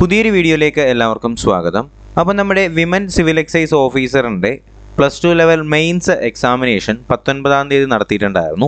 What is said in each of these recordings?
പുതിയൊരു വീഡിയോയിലേക്ക് എല്ലാവർക്കും സ്വാഗതം. അപ്പോൾ നമ്മുടെ വിമൻ സിവിൽ എക്സൈസ് ഓഫീസറിൻ്റെ +2 ലെവൽ മെയിൻസ് എക്സാമിനേഷൻ 19-ാം തീയതി നടത്തിയിട്ടുണ്ടായിരുന്നു.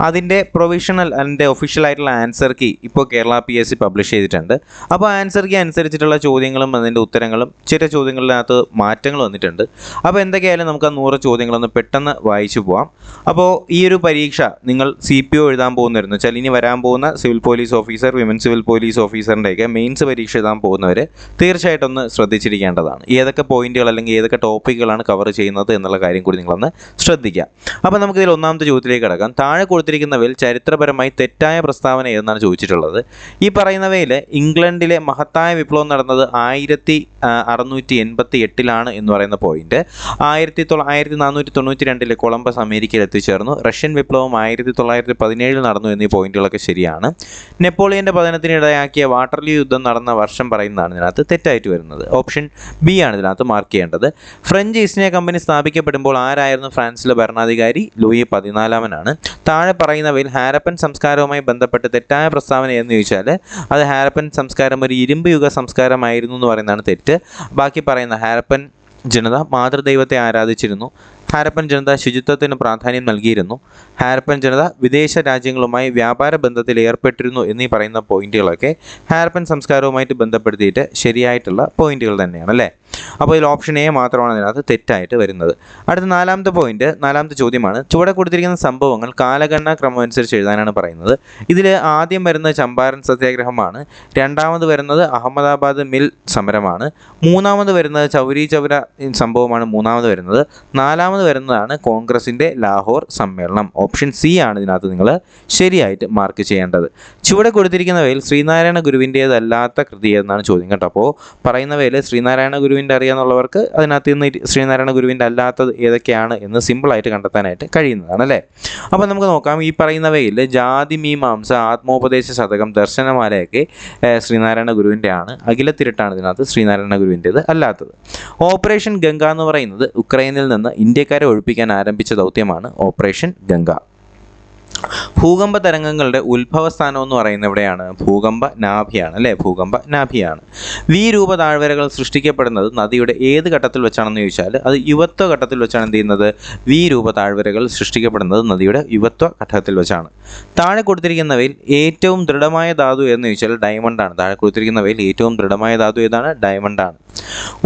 അതിൻ്റെ പ്രൊവിഷണൽ അതിൻ്റെ ഒഫീഷ്യലായിട്ടുള്ള ആൻസർ കീ ഇപ്പോൾ കേരള PSC പബ്ലിഷ് ചെയ്തിട്ടുണ്ട്. അപ്പോൾ ആൻസർ കീ അനുസരിച്ചിട്ടുള്ള ചോദ്യങ്ങളും അതിൻ്റെ ഉത്തരങ്ങളും ചില ചോദ്യങ്ങളിനകത്ത് മാറ്റങ്ങൾ വന്നിട്ടുണ്ട്. അപ്പോൾ എന്തൊക്കെയായാലും നമുക്ക് ആ 100 ചോദ്യങ്ങളൊന്ന് പെട്ടെന്ന് വായിച്ചു പോകാം. അപ്പോൾ ഈ ഒരു പരീക്ഷ നിങ്ങൾ CPO എഴുതാൻ പോകുന്നവരെന്ന് വെച്ചാൽ ഇനി വരാൻ പോകുന്ന civil police officer, women civil police ഓഫീസറിൻ്റെയൊക്കെ മെയിൻസ് പരീക്ഷ എഴുതാൻ പോകുന്നവർ തീർച്ചയായിട്ടും ഒന്ന് ശ്രദ്ധിച്ചിരിക്കേണ്ടതാണ്. ഏതൊക്കെ പോയിന്റുകൾ അല്ലെങ്കിൽ ഏതൊക്കെ ടോപ്പിക്കുകളാണ് കവർ ചെയ്യുന്നത് എന്നുള്ള കാര്യം കൂടി നിങ്ങളൊന്ന് ശ്രദ്ധിക്കുക. അപ്പോൾ നമുക്കിതിൽ ഒന്നാമത്തെ ചോദ്യത്തിലേക്ക് കടക്കാം. താഴെ കൊടുത്തിരിക്കുന്നവയിൽ ചരിത്രപരമായി തെറ്റായ പ്രസ്താവന ഏതെന്നാണ് ചോദിച്ചിട്ടുള്ളത്. ഈ പറയുന്നവയിൽ ഇംഗ്ലണ്ടിലെ മഹത്തായ വിപ്ലവം നടന്നത് 1688 എന്ന് പറയുന്ന പോയിന്റ്. 1492 കൊളംബസ് അമേരിക്കയിൽ എത്തിച്ചേർന്നു. റഷ്യൻ വിപ്ലവം 1917 നടന്നു എന്നീ പോയിന്റുകളൊക്കെ ശരിയാണ്. നെപ്പോളിയന്റെ പതനത്തിനിടയാക്കിയ വാട്ടർലൂ യുദ്ധം നടന്ന വർഷം പറയുന്നതാണ് ഇതിനകത്ത് തെറ്റായിട്ട് വരുന്നത്. ഓപ്ഷൻ ബി ആണ് ഇതിനകത്ത് മാർക്ക് ചെയ്യേണ്ടത്. ഫ്രഞ്ച് ഈസ്റ്റ് ഇന്ത്യ കമ്പനി സ്ഥാപിക്കപ്പെടുമ്പോൾ ആരായിരുന്നു ഫ്രാൻസിലെ ഭരണാധികാരി? ലൂയി 14 താഴെ പറയുന്നവയിൽ ഹാരപ്പൻ സംസ്കാരവുമായി ബന്ധപ്പെട്ട് തെറ്റായ പ്രസ്താവന എന്ന് ചോദിച്ചാൽ അത് ഹാരപ്പൻ സംസ്കാരം ഒരു ഇരുമ്പ് യുഗ സംസ്കാരമായിരുന്നു എന്ന് പറയുന്നതാണ് തെറ്റ്. ബാക്കി പറയുന്ന ഹാരപ്പൻ ജനത മാതൃദൈവത്തെ ആരാധിച്ചിരുന്നു. ഹാരപ്പൻ ജനത ശുചിത്വത്തിന് പ്രാധാന്യം നൽകിയിരുന്നു. ഹാരപ്പൻ ജനത വിദേശ രാജ്യങ്ങളുമായി വ്യാപാര ബന്ധത്തിൽ ഏർപ്പെട്ടിരുന്നു എന്നീ പറയുന്ന പോയിന്റുകളൊക്കെ ഹാരപ്പൻ സംസ്കാരവുമായിട്ട് ബന്ധപ്പെടുത്തിയിട്ട് ശരിയായിട്ടുള്ള പോയിന്റുകൾ തന്നെയാണ് അല്ലേ. അപ്പോൾ ഇതിൽ ഓപ്ഷൻ എ മാത്രമാണ് അതിനകത്ത് തെറ്റായിട്ട് വരുന്നത്. അടുത്ത നാലാമത്തെ ചോദ്യമാണ്. ചുവടെ കൊടുത്തിരിക്കുന്ന സംഭവങ്ങൾ കാലഗണനാ ക്രമം അനുസരിച്ച് എഴുതാനാണ് പറയുന്നത്. ഇതിൽ ആദ്യം വരുന്നത് ചമ്പാരൻ സത്യാഗ്രഹമാണ്. രണ്ടാമത് വരുന്നത് അഹമ്മദാബാദ് മിൽ സമരമാണ്. മൂന്നാമത് വരുന്നത് ചൗരി ചൗര സംഭവമാണ് മൂന്നാമത് വരുന്നത്. നാലാമത് വരുന്നതാണ് കോൺഗ്രസിൻ്റെ ലാഹോർ സമ്മേളനം. ഓപ്ഷൻ സി ആണ് ഇതിനകത്ത് നിങ്ങൾ ശരിയായിട്ട് മാർക്ക് ചെയ്യേണ്ടത്. ചുവടെ കൊടുത്തിരിക്കുന്നവയിൽ ശ്രീനാരായണ ഗുരുവിൻ്റേതല്ലാത്ത കൃതി എന്നാണ് ചോദ്യം കേട്ടോ. അപ്പോൾ പറയുന്നവയിൽ ശ്രീനാരായണ ഗുരുവിൻ്റെ അറിയാന്നുള്ളവർക്ക് അതിനകത്ത് നിന്ന് ശ്രീനാരായണ ഗുരുവിൻ്റെ അല്ലാത്തത് ഏതൊക്കെയാണ് എന്ന് സിമ്പിളായിട്ട് കണ്ടെത്താനായിട്ട് കഴിയുന്നതാണ് അല്ലേ. അപ്പോൾ നമുക്ക് നോക്കാം. ഈ പറയുന്നവയിൽ ജാതി മീമാംസ, ആത്മോപദേശ ശതകം, ദർശനമാലയൊക്കെ ശ്രീനാരായണ ഗുരുവിൻ്റെ ആണ്. അഖിലത്തിരട്ടാണ് ഇതിനകത്ത് ശ്രീനാരായണ ഗുരുവിൻ്റേത് അല്ലാത്തത്. ഓപ്പറേഷൻ ഗംഗ എന്ന് പറയുന്നത് ഉക്രൈനിൽ നിന്ന് ഇന്ത്യക്കാരെ ഒഴിപ്പിക്കാൻ ആരംഭിച്ച ദൗത്യമാണ് ഓപ്പറേഷൻ ഗംഗ. ഭൂകമ്പ തരംഗങ്ങളുടെ ഉത്ഭവസ്ഥാനം എന്ന് പറയുന്നത് എവിടെയാണ്? ഭൂകമ്പ നാഭിയാണ് അല്ലേ. ഭൂകമ്പ നാഭിയാണ്. രൂപ താഴ്വരകൾ സൃഷ്ടിക്കപ്പെടുന്നത് നദിയുടെ ഏത് ഘട്ടത്തിൽ വെച്ചാണെന്ന് ചോദിച്ചാൽ അത് യുവത്വ ഘട്ടത്തിൽ വെച്ചാണ് എന്ത് ചെയ്യുന്നത്? രൂപ താഴ്വരകൾ സൃഷ്ടിക്കപ്പെടുന്നത് നദിയുടെ യുവത്വ ഘട്ടത്തിൽ വെച്ചാണ്. താഴെ കൊടുത്തിരിക്കുന്നവയിൽ ഏറ്റവും ദൃഢമായ ധാതു എന്ന് ചോദിച്ചാൽ ഡയമണ്ടാണ്. താഴെ കൊടുത്തിരിക്കുന്നവയിൽ ഏറ്റവും ദൃഢമായ ധാതു ഏതാണ്? ഡയമണ്ടാണ്.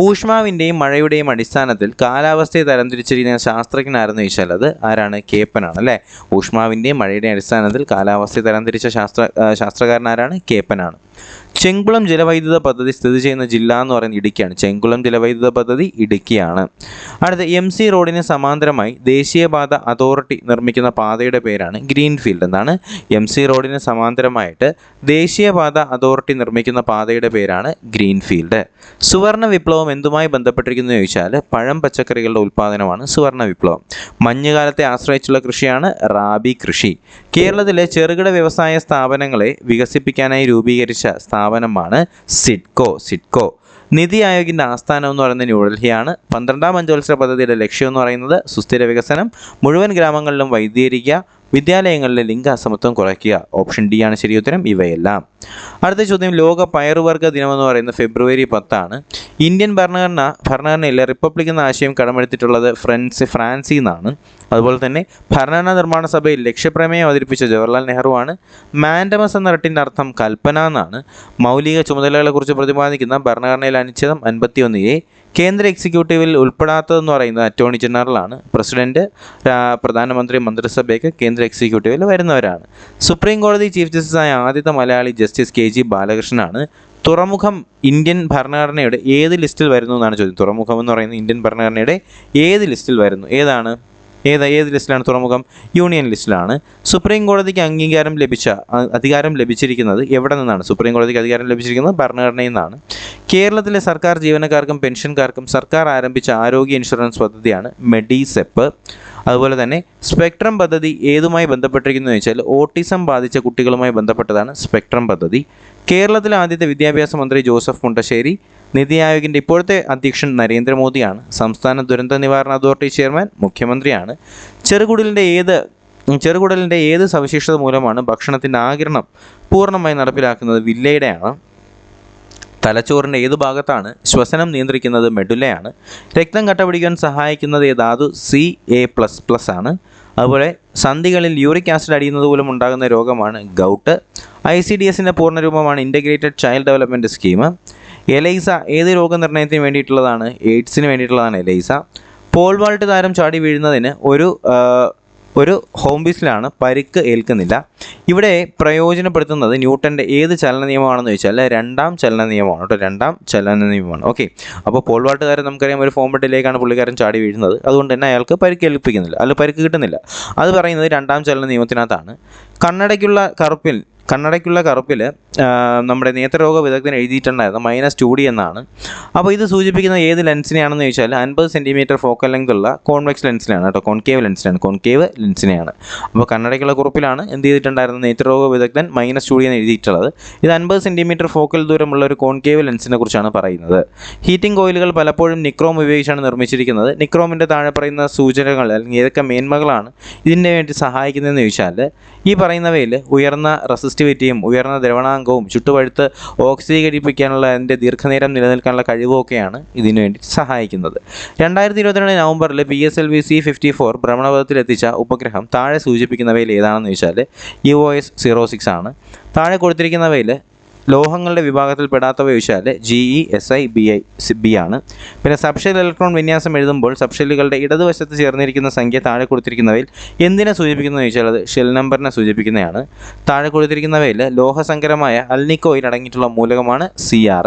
ഊഷ്മാവിൻ്റെയും മഴയുടെയും അടിസ്ഥാനത്തിൽ കാലാവസ്ഥയെ തരംതിരിച്ചിരിക്കുന്ന ശാസ്ത്രജ്ഞനാരെന്ന് ചോദിച്ചാൽ അത് ആരാണ്? കേപ്പനാണ് അല്ലേ. ഊഷ്മാവിൻ്റെയും മഴയുടെ അടിസ്ഥാനത്തിൽ കാലാവസ്ഥയെ തരംതിരിച്ച ശാസ്ത്രകാരനാരാണ്? കേപ്പനാണ്. ചെങ്കുളം ജലവൈദ്യുത പദ്ധതി സ്ഥിതി ചെയ്യുന്ന ജില്ല എന്ന് പറയുന്നത് ഇടുക്കിയാണ്. ചെങ്കുളം ജലവൈദ്യുത പദ്ധതി ഇടുക്കിയാണ്. അടുത്ത MC റോഡിന് സമാന്തരമായി ദേശീയപാത അതോറിറ്റി നിർമ്മിക്കുന്ന പാതയുടെ പേരാണ് ഗ്രീൻഫീൽഡ്. എന്താണ്? MC റോഡിന് സമാന്തരമായിട്ട് ദേശീയപാത അതോറിറ്റി നിർമ്മിക്കുന്ന പാതയുടെ പേരാണ് ഗ്രീൻഫീൽഡ്. സുവർണ വിപ്ലവം എന്തുമായി ബന്ധപ്പെട്ടിരിക്കുന്നു ചോദിച്ചാൽ പഴം പച്ചക്കറികളുടെ ഉൽപ്പാദനമാണ് സുവർണ വിപ്ലവം. മഞ്ഞുകാലത്തെ ആശ്രയിച്ചുള്ള കൃഷിയാണ് റാബി കൃഷി. കേരളത്തിലെ ചെറുകിട വ്യവസായ സ്ഥാപനങ്ങളെ വികസിപ്പിക്കാനായി രൂപീകരിച്ച സ്ഥാപനമാണ് സിഡ്കോ. നിതി ആയോഗിൻ്റെ ആസ്ഥാനം എന്ന് പറയുന്നത് ന്യൂഡൽഹിയാണ്. 12ാം പഞ്ചവത്സര പദ്ധതിയുടെ ലക്ഷ്യം എന്ന് പറയുന്നത് സുസ്ഥിര വികസനം, മുഴുവൻ ഗ്രാമങ്ങളിലും വൈദ്യുതീകരിക്കുക, വിദ്യാലയങ്ങളിലെ ലിംഗ അസമത്വം കുറയ്ക്കുക. ഓപ്ഷൻ ഡി ആണ് ശരി ഉത്തരം ഇവയെല്ലാം. അടുത്ത ചോദ്യം. ലോക പയറുവർഗ്ഗ ദിനമെന്ന് പറയുന്നത് ഫെബ്രുവരി 10 ഇന്ത്യൻ ഭരണഘടനയിലെ റിപ്പബ്ലിക് എന്ന ആശയം കടമെടുത്തിട്ടുള്ളത് ഫ്രാൻസിൽ നിന്നാണ്. അതുപോലെ തന്നെ ഭരണഘടനാ നിർമ്മാണ സഭയിൽ ലക്ഷ്യപ്രമേയം അവതരിപ്പിച്ച ജവഹർലാൽ നെഹ്റു ആണ്. മാൻഡമസ് എന്ന റെട്ടിൻ്റെ അർത്ഥം കൽപ്പന എന്നാണ്. മൗലിക ചുമതലകളെക്കുറിച്ച് പ്രതിപാദിക്കുന്ന ഭരണഘടനയിലെ അനുച്ഛേദം 51A. കേന്ദ്ര എക്സിക്യൂട്ടീവിൽ ഉൾപ്പെടാത്തതെന്ന് പറയുന്നത് അറ്റോർണി ജനറലാണ്. പ്രസിഡന്റ്, പ്രധാനമന്ത്രി, മന്ത്രിസഭയൊക്കെ കേന്ദ്ര എക്സിക്യൂട്ടീവിൽ വരുന്നവരാണ്. സുപ്രീം കോടതി ചീഫ് ജസ്റ്റിസായ ആദ്യത്തെ മലയാളി ജസ്റ്റിസ് KG ബാലകൃഷ്ണനാണ്. തുറമുഖം ഇന്ത്യൻ ഭരണഘടനയുടെ ഏത് ലിസ്റ്റിൽ വരുന്നു എന്നാണ് ചോദ്യം. തുറമുഖം എന്ന് പറയുന്നത് ഇന്ത്യൻ ഭരണഘടനയുടെ ഏത് ലിസ്റ്റിൽ വരുന്നു? ഏത് ലിസ്റ്റിലാണ് തുറമുഖം? യൂണിയൻ ലിസ്റ്റിലാണ്. സുപ്രീം കോടതിക്ക് അധികാരം ലഭിച്ചിരിക്കുന്നത് എവിടെ നിന്നാണ്? സുപ്രീം കോടതിക്ക് അധികാരം ലഭിച്ചിരിക്കുന്നത് ഭരണഘടനയിൽ നിന്നാണ്. കേരളത്തിലെ സർക്കാർ ജീവനക്കാർക്കും പെൻഷൻകാർക്കും സർക്കാർ ആരംഭിച്ച ആരോഗ്യ ഇൻഷുറൻസ് പദ്ധതിയാണ് മെഡിസെപ്പ്. അതുപോലെ തന്നെ സ്പെക്ട്രം പദ്ധതി ഏതുമായി ബന്ധപ്പെട്ടിരിക്കുന്നു എന്ന് വെച്ചാൽ ഓട്ടിസം ബാധിച്ച കുട്ടികളുമായി ബന്ധപ്പെട്ടതാണ് സ്പെക്ട്രം പദ്ധതി. കേരളത്തിലെ ആദ്യത്തെ വിദ്യാഭ്യാസ മന്ത്രി ജോസഫ് മുണ്ടശ്ശേരി. നിതി ആയോഗിൻ്റെ ഇപ്പോഴത്തെ അധ്യക്ഷൻ നരേന്ദ്രമോദിയാണ്. സംസ്ഥാന ദുരന്ത നിവാരണ അതോറിറ്റി ചെയർമാൻ മുഖ്യമന്ത്രിയാണ്. ചെറുകുടലിൻ്റെ ഏത് സവിശേഷത മൂലമാണ് ഭക്ഷണത്തിൻ്റെ ആഗിരണം പൂർണ്ണമായി നടപ്പിലാക്കുന്നത്? വില്ലയുടെയാണ്. തലച്ചോറിൻ്റെ ഏത് ഭാഗത്താണ് ശ്വസനം നിയന്ത്രിക്കുന്നത്? മെഡുലയാണ്. രക്തം കട്ടപിടിക്കാൻ സഹായിക്കുന്നത് ധാതു Ca++ ആണ്. അതുപോലെ സന്ധികളിൽ യൂറിക് ആസിഡ് അടിയുന്നത് മൂലം ഉണ്ടാകുന്ന രോഗമാണ് ഗൗട്ട്. ICDSൻ്റെ പൂർണ്ണരൂപമാണ് integrated child development scheme. ELISA ഏത് രോഗനിർണയത്തിന് വേണ്ടിയിട്ടുള്ളതാണ്? എയ്ഡ്സിന് വേണ്ടിയിട്ടുള്ളതാണ് എലൈസ. പോൾ വാൾട്ട് താരം ചാടി വീഴുന്നതിന് ഒരു ഹോം ബേസിലാണ്, പരിക്ക് ഏൽക്കുന്നില്ല. ഇവിടെ പ്രയോജനപ്പെടുത്തുന്നത് ന്യൂട്ടൻ്റെ ഏത് ചലന നിയമമാണെന്ന് ചോദിച്ചാൽ രണ്ടാം ചലന നിയമമാണ് കേട്ടോ, രണ്ടാം ചലന നിയമമാണ്. ഓക്കെ, അപ്പോൾ പോൾ വാൾട്ടുകാരൻ നമുക്കറിയാം ഒരു ഫോം ബെഡിലേക്കാണ് പുള്ളിക്കാരൻ ചാടി വീഴുന്നത്, അതുകൊണ്ട് തന്നെ അയാൾക്ക് പരിക്ക് ഏൽപ്പിക്കുന്നില്ല, അല്ല പരിക്ക് കിട്ടുന്നില്ല. അത് പറയുന്നത് രണ്ടാം ചലന നിയമത്തിനകത്താണ്. കണ്ണടയ്ക്കുള്ള കറുപ്പിൽ നമ്മുടെ നേത്രരോഗ വിദഗ്ധൻ എഴുതിയിട്ടുണ്ടായിരുന്നു -2D എന്നാണ്. അപ്പോൾ ഇത് സൂചിപ്പിക്കുന്നത് ഏത് ലെൻസിനെയാണെന്ന് ചോദിച്ചാൽ 50 സെൻറ്റിമീറ്റർ ഫോക്കൽ ലെങ്ത് ഉള്ള കോൺവെക്സ് ലെൻസിനാണ് കേട്ടോ, കോൺകേവ് ലെൻസിനെയാണ്. അപ്പോൾ കണ്ണടയ്ക്കുള്ള കുറിപ്പിലാണ് എന്ത് ചെയ്തിട്ടുണ്ടായിരുന്നത്? നേത്രരോഗ വിദഗ്ധൻ -2D എന്ന് എഴുതിയിട്ടുള്ളത്. ഇത് 50 സെൻറ്റിമീറ്റർ ഫോക്കൽ ദൂരമുള്ള ഒരു കോൺകേവ് ലെൻസിനെ കുറിച്ചാണ് പറയുന്നത്. ഹീറ്റിംഗ് കോയിലുകൾ പലപ്പോഴും നിക്രോം ഉപയോഗിച്ചാണ് നിർമ്മിച്ചിരിക്കുന്നത്. നിക്രോമിൻ്റെ താഴെ പറയുന്ന സൂചനകൾ അല്ലെങ്കിൽ ഏതൊക്കെ മേന്മകളാണ് ഇതിന് വേണ്ടി സഹായിക്കുന്നതെന്ന് ചോദിച്ചാൽ ഈ പറയുന്നവയിൽ ഉയർന്ന റെസിസ്റ്റിവിറ്റിയും ഉയർന്ന ദ്രവണാങ്കവും ചുട്ടുപഴുത്ത് ഓക്സീകരിപ്പിക്കാനുള്ള അതിൻ്റെ ദീർഘനേരം നിലനിൽക്കാനുള്ള കഴിവുമൊക്കെയാണ് ഇതിനു വേണ്ടി സഹായിക്കുന്നത്. 2022 നവംബറിൽ PSLV C-54 ഭ്രമണപഥത്തിലെത്തിച്ച ഉപഗ്രഹം താഴെ സൂചിപ്പിക്കുന്നവയിൽ ഏതാണെന്ന് ചോദിച്ചാൽ EOS 06 ആണ്. താഴെ കൊടുത്തിരിക്കുന്നവയിൽ ലോഹങ്ങളുടെ വിഭാഗത്തിൽ പെടാത്തവ ചോദിച്ചാൽ GeSiB ആണ്. പിന്നെ സബ്ഷെൽ ഇലക്ട്രോൺ വിന്യാസം എഴുതുമ്പോൾ സബ്ഷെല്ലുകളുടെ ഇടതുവശത്ത് ചേർന്നിരിക്കുന്ന സംഖ്യ താഴെ കൊടുത്തിരിക്കുന്നവയിൽ എന്തിനെ സൂചിപ്പിക്കുന്നത് ചോദിച്ചാൽ അത് ഷെൽ നമ്പറിനെ സൂചിപ്പിക്കുന്നതാണ്. താഴെ കൊടുത്തിരിക്കുന്നവയിൽ ലോഹസങ്കരമായ അൽനിക്കോയിൽ അടങ്ങിയിട്ടുള്ള മൂലകമാണ് Cr.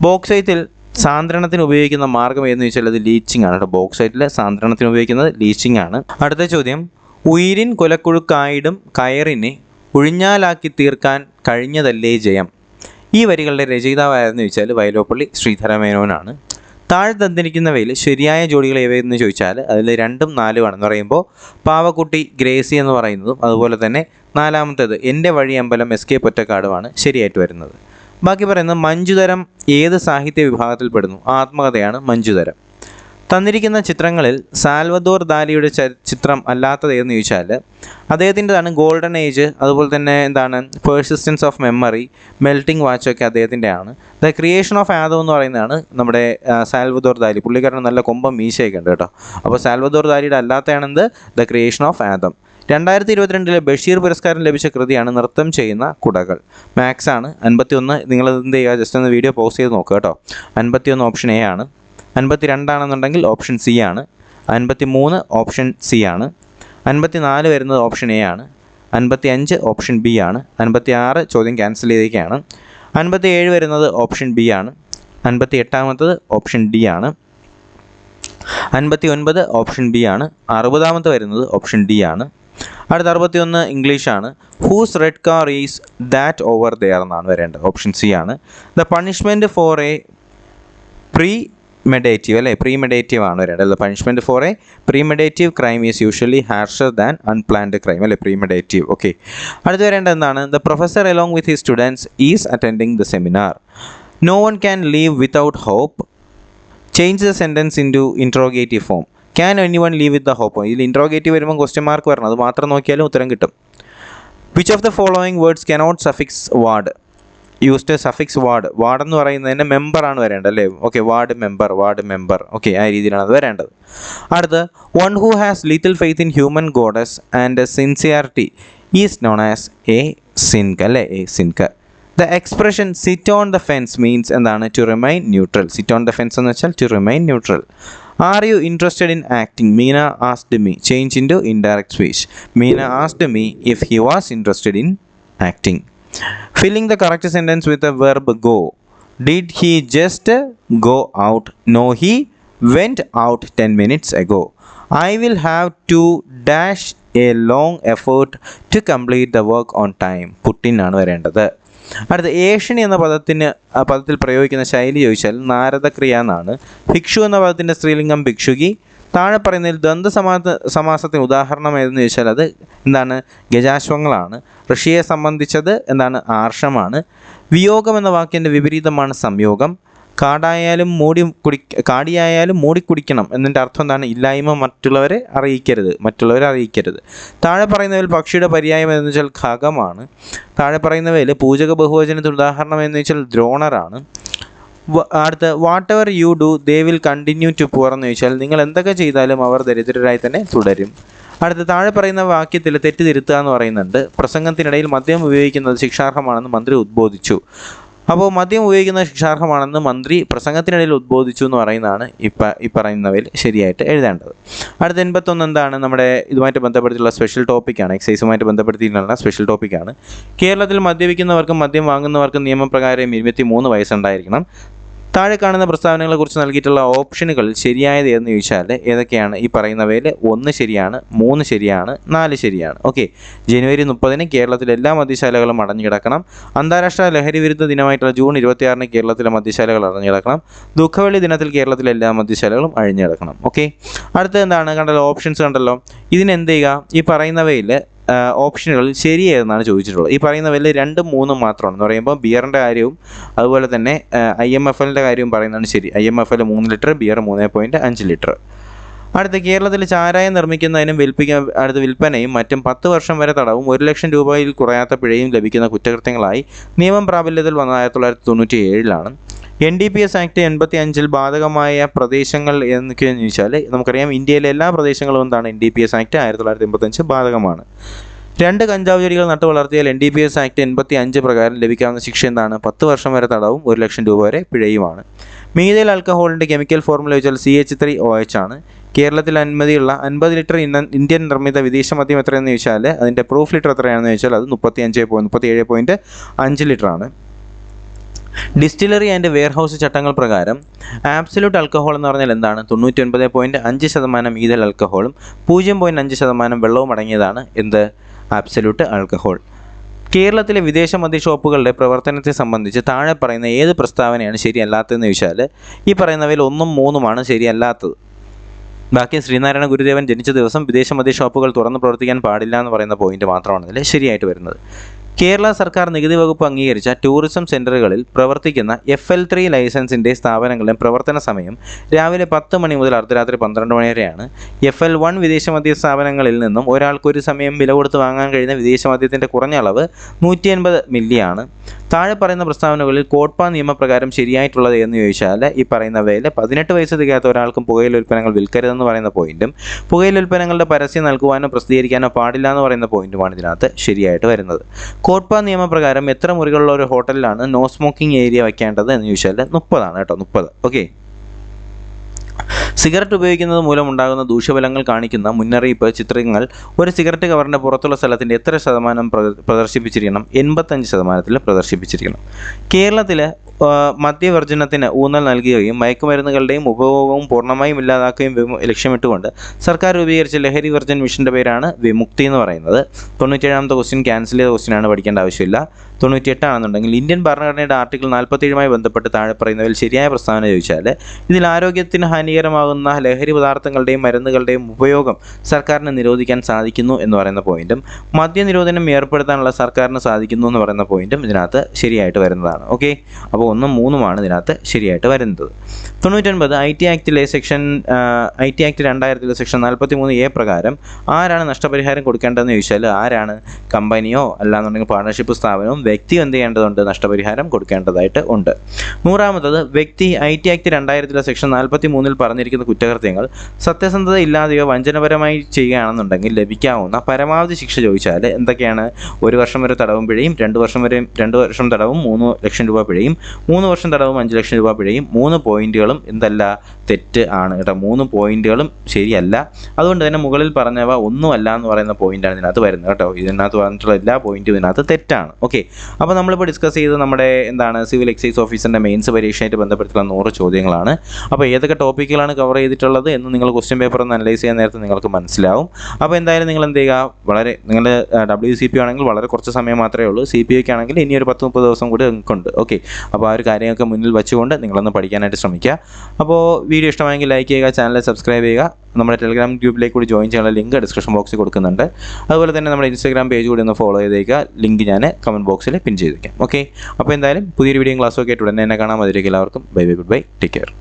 ബോക്സൈറ്റിൽ സാന്ദ്രണത്തിന് ഉപയോഗിക്കുന്ന മാർഗ്ഗം ഏതെന്ന് ചോദിച്ചാൽ അത് ലീച്ചിങ് ആണ് കേട്ടോ. ബോക്സൈറ്റിൽ സാന്ദ്രണത്തിന് ഉപയോഗിക്കുന്നത് ലീച്ചിങ് ആണ്. അടുത്ത ചോദ്യം, ഉയിരിൻ കൊലക്കുഴുക്കായിടും കയറിനെ ഉഴിഞ്ഞാലാക്കി തീർക്കാൻ കഴിഞ്ഞതല്ലേ ജയം. ഈ വരികളുടെ രചയിതാവായെന്ന് ചോദിച്ചാൽ വൈലോപ്പള്ളി ശ്രീധരമേനോനാണ്. താഴെ തന്നിരിക്കുന്നവയിൽ ശരിയായ ജോഡികൾ ഏവയെന്ന് ചോദിച്ചാൽ അതിൽ 2ഉം 4ഉം ആണെന്ന് പറയുമ്പോൾ പാവക്കുട്ടി ഗ്രേസി എന്ന് പറയുന്നതും അതുപോലെ തന്നെ നാലാമത്തേത് എൻ്റെ വഴി അമ്പലം SK പൊറ്റക്കാടുമാണ് ശരിയായിട്ട് വരുന്നത്. ബാക്കി പറയുന്നത് മഞ്ജുതരം ഏത് സാഹിത്യ വിഭാഗത്തിൽപ്പെടുന്നു? ആത്മകഥയാണ് മഞ്ജുതരം. തന്നിരിക്കുന്ന ചിത്രങ്ങളിൽ സാൽവദോർ ദാലിയുടെ ചിത്രം അല്ലാത്തത് ഏതെന്ന് ചോദിച്ചാൽ അദ്ദേഹത്തിൻ്റെതാണ് ഗോൾഡൻ ഏജ്, അതുപോലെ തന്നെ എന്താണ് പേഴ്സിസ്റ്റൻസ് ഓഫ് മെമ്മറി, മെൽറ്റിംഗ് വാച്ചൊക്കെ അദ്ദേഹത്തിൻ്റെ ആണ്. ദ ക്രിയേഷൻ ഓഫ് ആദം എന്ന് പറയുന്നതാണ് നമ്മുടെ സാൽവദോർ ദാലി. പുള്ളിക്കാരൻ നല്ല കൊമ്പം മീശയൊക്കെ ഉണ്ട് കേട്ടോ. അപ്പോൾ സാൽവദോർ ദാലിയുടെ അല്ലാത്തതാണെന്ത്? The creation of Adam. 2022 Basheer പുരസ്കാരം ലഭിച്ച കൃതിയാണ് നൃത്തം ചെയ്യുന്ന കുടകൾ. മാത്സ് ആണ്. 51 നിങ്ങൾ എന്ത് ചെയ്യുക, ജസ്റ്റ് ഒന്ന് വീഡിയോ പോസ് ചെയ്ത് നോക്കുക കേട്ടോ. 51 ഓപ്ഷൻ A ആണ്. 52 ആണെന്നുണ്ടെങ്കിൽ ഓപ്ഷൻ C ആണ്. 53 ഓപ്ഷൻ C ആണ്. 54 വരുന്നത് ഓപ്ഷൻ A ആണ്. 55 ഓപ്ഷൻ B ആണ്. 56 ചോദ്യം ക്യാൻസൽ ചെയ്തേക്കാണ്. 57 വരുന്നത് ഓപ്ഷൻ B ആണ്. 58 ഓപ്ഷൻ D ആണ്. 59 ഓപ്ഷൻ B ആണ്. 60 വരുന്നത് ഓപ്ഷൻ D ആണ്. അടുത്ത 61 ഇംഗ്ലീഷാണ്. Whose red car is that over there എന്നാണ് വരേണ്ടത്. ഓപ്ഷൻ C ആണ്. The punishment for a premeditative ആണ് വരേണ്ടത്. The punishment for a premeditative crime is usually harsher than unplanned crime അല്ലെ, പ്രീമെഡേറ്റീവ്. ഓക്കെ, അടുത്ത് വരേണ്ടത് എന്താണ്? The professor along with his students is attending the seminar. No one can leave without hope. Change the sentence into interrogative form. Can anyone leave with the hope. ഇതിൽ interrogative വരുമ്പോൾ question mark വരണം, അത് മാത്രം നോക്കിയാലും ഉത്തരം കിട്ടും. Which of the following words cannot suffix ward. Used suffix ward എന്ന് പറയുന്നതിന് മെമ്പറാണ് വരേണ്ടത് അല്ലേ. Okay, ward member. ഓക്കെ, ആ രീതിയിലാണ് അത് വരേണ്ടത്. അടുത്ത്, one who has little faith in human goodness and sincerity is known as a cynic അല്ലേ, a cynic. The expression sit on the fence means എന്താണ്? To remain neutral. Sit on the fence എന്ന് വെച്ചാൽ to remain neutral. Are you interested in acting? Meena asked me. Change into indirect speech. Meena asked me if he was interested in acting. Filling the correct sentence with the verb go. Did he just go out? No, he went out 10 minutes ago. I will have to dash a long effort to complete the work on time. Put in ആണ് വരേണ്ടത്. അടുത്ത, ഏഷ്യണി എന്ന പദത്തിൽ പ്രയോഗിക്കുന്ന ശൈലി ചോദിച്ചാൽ നാരദക്രിയ എന്നാണ്. ഭിക്ഷു എന്ന പദത്തിൻ്റെ സ്ത്രീലിംഗം ഭിക്ഷുകി. താഴെ പറയുന്നതിൽ സമാസത്തിന് ഉദാഹരണം ഏതെന്ന് ചോദിച്ചാൽ അത് എന്താണ്? ഗജാശ്വങ്ങളാണ്. ഋഷിയെ സംബന്ധിച്ചത് എന്താണ്? ആർഷമാണ്. വിയോഗം എന്ന വാക്കിൻ്റെ വിപരീതമാണ് സംയോഗം. കാടിയായാലും മൂടി കുടിക്കണം എന്നതിൻ്റെ അർത്ഥം എന്താണ്? ഇല്ലായ്മ മറ്റുള്ളവരെ അറിയിക്കരുത്. താഴെ പറയുന്നവയിൽ പക്ഷിയുടെ പര്യായം എന്ന് വെച്ചാൽ ഖഗമാണ്. താഴെ പറയുന്നവയിൽ പൂജക ബഹുവചനത്തിന് ഉദാഹരണം എന്ന് വെച്ചാൽ ദ്രോണറാണ്. അടുത്ത whatever you do they will continue to poor എന്ന് ചോദിച്ചാൽ നിങ്ങൾ എന്തൊക്കെ ചെയ്താലും അവർ ദരിദ്രരായി തന്നെ തുടരും. അടുത്ത താഴെ പറയുന്ന വാക്യത്തിൽ തെറ്റ് തിരുത്തുക എന്ന് പറയുന്നുണ്ട്. പ്രസംഗത്തിനിടയിൽ മദ്യം ഉപയോഗിക്കുന്നത് ശിക്ഷാർഹമാണെന്ന് മന്ത്രി ഉദ്ബോധിച്ചു. അപ്പോൾ മദ്യം ഉപയോഗിക്കുന്നത് ശിക്ഷാർഹമാണെന്ന് മന്ത്രി പ്രസംഗത്തിനിടയിൽ ഉദ്ബോധിച്ചു എന്ന് പറയുന്നതാണ് ഈ പറയുന്നവയിൽ ശരിയായിട്ട് എഴുതേണ്ടത്. അടുത്ത 81 എന്താണ്? നമ്മുടെ ഇതുമായിട്ട് ബന്ധപ്പെടുത്തിയുള്ള സ്പെഷ്യൽ ടോപ്പിക്കാണ്. എക്സൈസുമായിട്ട് ബന്ധപ്പെടുത്തിയിട്ടുള്ള സ്പെഷ്യൽ ടോപ്പിക്കാണ്. കേരളത്തിൽ മദ്യപിക്കുന്നവർക്കും മദ്യം വാങ്ങുന്നവർക്കും നിയമപ്രകാരം 23 വയസ്സുണ്ടായിരിക്കണം. താഴെ കാണുന്ന പ്രസ്താവനകളെക്കുറിച്ച് നൽകിയിട്ടുള്ള ഓപ്ഷനുകൾ ശരിയായത് എന്ന് ചോദിച്ചാൽ ഏതൊക്കെയാണ്? ഈ പറയുന്നവയിൽ 1 ശരിയാണ്, 3 ശരിയാണ്, 4 ശരിയാണ്. ഓക്കെ. ജനുവരി 30 കേരളത്തിലെ എല്ലാ മദ്യശാലകളും അടഞ്ഞു കിടക്കണം. അന്താരാഷ്ട്ര ലഹരി വിരുദ്ധ ദിനമായിട്ടുള്ള ജൂൺ 26 കേരളത്തിലെ മദ്യശാലകൾ അടഞ്ഞു കിടക്കണം. ദുഃഖവെള്ളി ദിനത്തിൽ കേരളത്തിലെ എല്ലാ മദ്യശാലകളും അഴിഞ്ഞു കിടക്കണം. ഓക്കെ. അടുത്തത് എന്താണ്? കണ്ടല്ലോ, ഓപ്ഷൻസ് കണ്ടല്ലോ. ഇതിനെന്ത് ചെയ്യുക? ഈ പറയുന്നവയിൽ ഓപ്ഷനുകൾ ശരിയായെന്നാണ് ചോദിച്ചിട്ടുള്ളത്. ഈ പറയുന്നവയിൽ 2, 3 മാത്രമാണ്. എന്ന് പറയുമ്പോൾ ബിയറിൻ്റെ കാര്യവും അതുപോലെ തന്നെ IMFLൻ്റെ കാര്യവും പറയുന്നതാണ് ശരി. IMFL 3 litre, beer 3.5 litre. അടുത്ത കേരളത്തിൽ ചാരായം നിർമ്മിക്കുന്നതിനും വിൽപ്പനയും മറ്റും 10 വർഷം വരെ തടവും 1 ലക്ഷം രൂപയിൽ കുറയാത്ത പിഴയും ലഭിക്കുന്ന കുറ്റകൃത്യങ്ങളായി നിയമം പ്രാബല്യത്തിൽ വന്നത് 1997 NDPS ആക്ട് 85 ബാധകമായ പ്രദേശങ്ങൾ എന്നൊക്കെയെന്ന് ചോദിച്ചാൽ നമുക്കറിയാം ഇന്ത്യയിലെ എല്ലാ പ്രദേശങ്ങളും എന്താണ്? NDPS ആക്ട് 1985 ബാധകമാണ്. 2 കഞ്ചാവ് ചെടികൾ നട്ടു വളർത്തിയാൽ NDPS ആക്ട് 85 പ്രകാരം ലഭിക്കാവുന്ന ശിക്ഷ എന്താണ്? 10 വർഷം വരെ തടവും 1 ലക്ഷം രൂപ വരെ പിഴയുമാണ്. മീഥൈൽ ആൽക്കഹോളിൻ്റെ കെമിക്കൽ ഫോർമുല വെച്ചാൽ CH3OH ആണ്. കേരളത്തിൽ അനുമതിയുള്ള 50 ലിറ്റർ ഇന്ത്യൻ നിർമ്മിത വിദേശ മദ്യം എത്രയെന്ന് ചോദിച്ചാൽ അതിൻ്റെ പ്രൂഫ് ലിറ്റർ എത്രയാണെന്ന് ചോദിച്ചാൽ അത് 37.5 ലിറ്ററാണ്. ഡിസ്റ്റിലറി ആൻഡ് വെയർഹൗസ് ചട്ടങ്ങൾ പ്രകാരം ആബ്സല്യൂട്ട് ആൽക്കഹോൾ എന്ന് പറഞ്ഞാൽ എന്താണ്? 99.5% മീഥൈൽ ആൽക്കഹോളും 0.5% വെള്ളവും അടങ്ങിയതാണ് എന്ത്? Absolute alcohol. കേരളത്തിലെ വിദേശ മദ്യ ഷോപ്പുകളുടെ പ്രവർത്തനത്തെ സംബന്ധിച്ച് താഴെ പറയുന്ന ഏത് പ്രസ്താവനയാണ് ശരിയല്ലാത്തതെന്ന് ചോദിച്ചാൽ ഈ പറയുന്നവയിൽ 1ഉം 3ഉമാണ് ശരിയല്ലാത്തത്. ബാക്കി ശ്രീനാരായണ ഗുരുദേവൻ ജനിച്ച ദിവസം വിദേശ മദ്യ ഷോപ്പുകൾ തുറന്ന് പ്രവർത്തിക്കാൻ പാടില്ല എന്ന് പറയുന്ന പോയിന്റ് മാത്രമാണ് ഇതിൽ ശരിയായിട്ട് വരുന്നത്. കേരള സർക്കാർ നികുതി വകുപ്പ് അംഗീകരിച്ച ടൂറിസം സെൻ്ററുകളിൽ പ്രവർത്തിക്കുന്ന FL3 ലൈസൻസിൻ്റെ സ്ഥാപനങ്ങളുടെ പ്രവർത്തന സമയം രാവിലെ 10 മണി മുതൽ അർദ്ധരാത്രി 12 മണി വരെയാണ്. FL1 വിദേശ മദ്യ സ്ഥാപനങ്ങളിൽ നിന്നും ഒരാൾക്ക് ഒരു സമയം വില കൊടുത്ത് വാങ്ങാൻ കഴിയുന്ന വിദേശ മദ്യത്തിൻ്റെ കുറഞ്ഞ അളവ് 150 മില്ലിയാണ്. താഴെ പറയുന്ന പ്രസ്താവനകളിൽ കോട്ട്പ നിയമപ്രകാരം ശരിയായിട്ടുള്ളത് എന്ന് ചോദിച്ചാൽ ഈ പറയുന്നവയിൽ 18 വയസ്സ് തികയാത്ത ഒരാൾക്കും പുകയില ഉൽപ്പന്നങ്ങൾ വിൽക്കരുതെന്ന് പറയുന്ന പോയിന്റും പുകയില ഉൽപ്പന്നങ്ങളുടെ പരസ്യം നൽകുവാനോ പ്രസിദ്ധീകരിക്കാനോ പാടില്ല എന്ന് പറയുന്ന പോയിന്റുമാണ് ഇതിനകത്ത് ശരിയായിട്ട് വരുന്നത്. കോട്ട്പ നിയമപ്രകാരം എത്ര മുറികളുള്ള ഒരു ഹോട്ടലിലാണ് നോ സ്മോക്കിംഗ് ഏരിയ വയ്ക്കേണ്ടത് എന്ന് ചോദിച്ചാൽ 30 ആണ് കേട്ടോ, 30. ഓക്കെ. സിഗരറ്റ് ഉപയോഗിക്കുന്നത് മൂലമുണ്ടാകുന്ന ദൂഷ്യഫലങ്ങൾ കാണിക്കുന്ന മുന്നറിയിപ്പ് ചിത്രങ്ങൾ ഒരു സിഗരറ്റ് കവറിൻ്റെ പുറത്തുള്ള സ്ഥലത്തിൻ്റെ എത്ര ശതമാനം പ്രദർശിപ്പിച്ചിരിക്കണം? 85% പ്രദർശിപ്പിച്ചിരിക്കണം. കേരളത്തിൽ മദ്യവർജനത്തിന് ഊന്നൽ നൽകുകയും മയക്കുമരുന്നുകളുടെയും ഉപഭോഗവും പൂർണ്ണമായും ഇല്ലാതാക്കുകയും ലക്ഷ്യമിട്ടുകൊണ്ട് സർക്കാർ രൂപീകരിച്ച ലഹരി വർജൻ മിഷൻ്റെ പേരാണ് വിമുക്തി എന്ന് പറയുന്നത്. 97ാമത്തെ ക്വസ്റ്റ്യൻ ക്യാൻസൽ ചെയ്ത ക്വസ്റ്റ്യനാണ്, പഠിക്കേണ്ട ആവശ്യമില്ല. 98 ആണെന്നുണ്ടെങ്കിൽ ഇന്ത്യൻ ഭരണഘടനയുടെ ആർട്ടിക്കിൾ 47 ബന്ധപ്പെട്ട് താഴെ പറയുന്നതിൽ ശരിയായ പ്രസ്താവന ചോദിച്ചാൽ ഇതിൽ ആരോഗ്യത്തിന് ഹാനികരമാകുന്ന ലഹരി പദാർത്ഥങ്ങളുടെയും മരുന്നുകളുടെയും ഉപയോഗം സർക്കാരിന് നിരോധിക്കാൻ സാധിക്കുന്നു എന്ന് പറയുന്ന പോയിന്റും മദ്യനിരോധനം ഏർപ്പെടുത്താനുള്ള സർക്കാരിന് സാധിക്കുന്നു എന്ന് പറയുന്ന പോയിന്റും ഇതിനകത്ത് ശരിയായിട്ട് വരുന്നതാണ്. ഓക്കെ. അപ്പോൾ 1ഉം 3ഉമാണ് ഇതിനകത്ത് ശരിയായിട്ട് വരുന്നത്. 99 IT ആക്ടിലെ section IT act 2000 section 43A പ്രകാരം ആരാണ് നഷ്ടപരിഹാരം കൊടുക്കേണ്ടതെന്ന് ചോദിച്ചാൽ ആരാണ്? കമ്പനിയോ അല്ലാന്നുണ്ടെങ്കിൽ പാർട്ണർഷിപ്പ് സ്ഥാപനവും വ്യക്തിയും എന്ത് ചെയ്യേണ്ടതുണ്ട്? നഷ്ടപരിഹാരം കൊടുക്കേണ്ടതായിട്ട് ഉണ്ട്. 100ാമത്തത് വ്യക്തി IT ആക്ട് 2000 സെക്ഷൻ 43 പറഞ്ഞിരിക്കുന്ന കുറ്റകൃത്യങ്ങൾ സത്യസന്ധത ഇല്ലാതെയോ വഞ്ചനപരമായി ചെയ്യുകയാണെന്നുണ്ടെങ്കിൽ ലഭിക്കാവുന്ന പരമാവധി ശിക്ഷ ചോദിച്ചാൽ എന്തൊക്കെയാണ്? 1 വർഷം വരെ തടവും പിഴയും, 2 വർഷം തടവും 3 ലക്ഷം രൂപ പിഴയും, 3 വർഷം തടവും 5 ലക്ഷം രൂപ പിഴയും. 3 പോയിന്റുകളും എന്തല്ല? തെറ്റ് ആണ് കേട്ടോ. 3 പോയിന്റുകളും ശരിയല്ല. അതുകൊണ്ട് തന്നെ മുകളിൽ പറഞ്ഞവ ഒന്നുമല്ല എന്ന് പറയുന്ന പോയിന്റാണ് ഇതിനകത്ത് വരുന്നത് കേട്ടോ. ഇതിനകത്ത് പറഞ്ഞിട്ടുള്ള എല്ലാ പോയിന്റും ഇതിനകത്ത് തെറ്റാണ്. ഓക്കെ. അപ്പോൾ നമ്മളിപ്പോൾ ഡിസ്കസ് ചെയ്ത് നമ്മുടെ എന്താണ് സിവിൽ എക്സൈസ് ഓഫീസറിൻ്റെ മെയിൻസ് പരീക്ഷയായിട്ട് ബന്ധപ്പെട്ടുള്ള 100 ചോദ്യങ്ങളാണ്. അപ്പോൾ ഏതൊക്കെ ടോപ്പിക്കുകളാണ് കവർ ചെയ്തിട്ടുള്ളത് എന്ന് നിങ്ങൾ ക്വസ്റ്റ്യൻ പേപ്പർ ഒന്ന് അനലൈസ് ചെയ്യാൻ നേരത്തെ നിങ്ങൾക്ക് മനസ്സിലാവും. അപ്പോൾ എന്തായാലും നിങ്ങൾ എന്ത് ചെയ്യുക? നിങ്ങൾ WCPO ആണെങ്കിൽ വളരെ കുറച്ച് സമയം മാത്രമേ ഉള്ളൂ. CPO ആണെങ്കിൽ ഇനി ഒരു 10-30 ദിവസം കൂടി നിങ്ങൾക്കുണ്ട്. ഓക്കെ. അപ്പോൾ അപ്പോൾ ആ ഒരു കാര്യങ്ങളൊക്കെ മുന്നിൽ വെച്ചുകൊണ്ട് നിങ്ങളൊന്ന് പഠിക്കാനായിട്ട് ശ്രമിക്കുക. അപ്പോൾ വീഡിയോ ഇഷ്ടമായെങ്കിൽ ലൈക്ക് ചെയ്യുക, ചാനൽ സബ്സ്ക്രൈബ് ചെയ്യുക. നമ്മുടെ ടെലിഗ്രാം ഗ്രൂപ്പിലേക്ക് കൂടി ജോയിൻ ചെയ്യാനുള്ള ലിങ്ക് ഡിസ്ക്രിപ്ഷൻ ബോക്സിൽ കൊടുക്കുന്നുണ്ട്. അതുപോലെ തന്നെ നമ്മുടെ ഇൻസ്റ്റാഗ്രാം പേജ് കൂടി ഒന്ന് ഫോളോ ചെയ്തേക്കുക. ലിങ്ക് ഞാൻ കമൻറ്റ് ബോക്സിൽ പിൻ ചെയ്തേക്കാം. ഓക്കെ, അപ്പോൾ എന്തായാലും പുതിയൊരു വീഡിയോ ക്ലാസ്സൊക്കെ ആയിട്ട് ഉടനെ തന്നെ കാണാം. അതിലേക്ക് എല്ലാവർക്കും bye bye, good bye, take care.